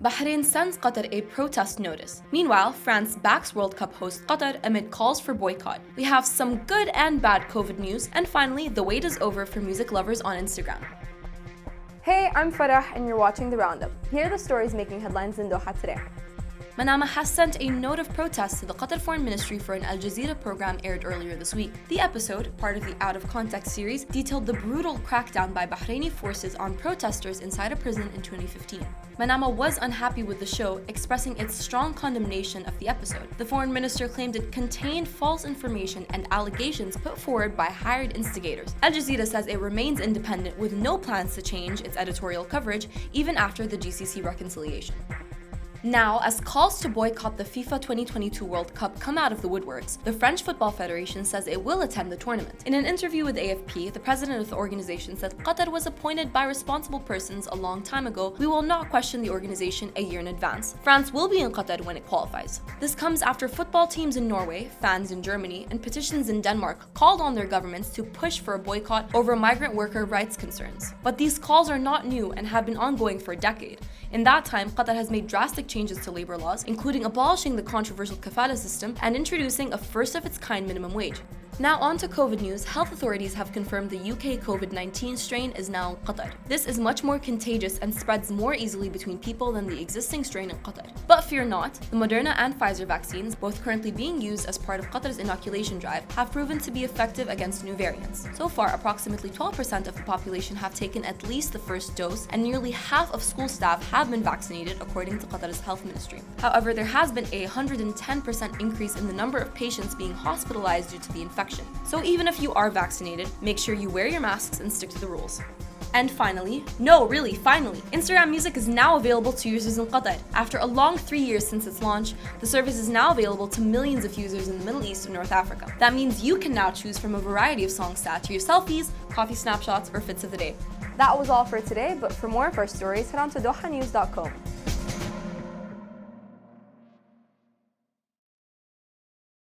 Bahrain sends Qatar a protest notice. Meanwhile, France backs World Cup host Qatar amid calls for boycott. We have some good and bad COVID news, and finally, the wait is over for music lovers on Instagram. Hey, I'm Farah and you're watching The Roundup. Here are the stories making headlines in Doha today. Manama has sent a note of protest to the Qatar Foreign Ministry for an Al Jazeera program aired earlier this week. The episode, part of the Out of Context series, detailed the brutal crackdown by Bahraini forces on protesters inside a prison in 2015. Manama was unhappy with the show, expressing its strong condemnation of the episode. The foreign minister claimed it contained false information and allegations put forward by hired instigators. Al Jazeera says it remains independent with no plans to change its editorial coverage even after the GCC reconciliation. Now, as calls to boycott the FIFA 2022 World Cup come out of the woodworks, the French Football Federation says it will attend the tournament. In an interview with AFP, the president of the organization said Qatar was appointed by responsible persons a long time ago. We will not question the organization a year in advance. France will be in Qatar when it qualifies. This comes after football teams in Norway, fans in Germany, and petitions in Denmark called on their governments to push for a boycott over migrant worker rights concerns. But these calls are not new and have been ongoing for a decade. In that time, Qatar has made drastic changes to labor laws, including abolishing the controversial kafala system and introducing a first-of-its-kind minimum wage. Now on to COVID news. Health authorities have confirmed the UK COVID-19 strain is now in Qatar. This is much more contagious and spreads more easily between people than the existing strain in Qatar. But fear not, the Moderna and Pfizer vaccines, both currently being used as part of Qatar's inoculation drive, have proven to be effective against new variants. So far, approximately 12% of the population have taken at least the first dose, and nearly half of school staff have been vaccinated, according to Qatar's health ministry. However, there has been a 110% increase in the number of patients being hospitalized due to the infection. So even if you are vaccinated, make sure you wear your masks and stick to the rules. And finally, finally, Instagram Music is now available to users in Qatar. After a long 3 years since its launch, the service is now available to millions of users in the Middle East and North Africa. That means you can now choose from a variety of songs to add to your selfies, coffee snapshots, or fits of the day. That was all for today, but for more of our stories, head on to dohanews.com.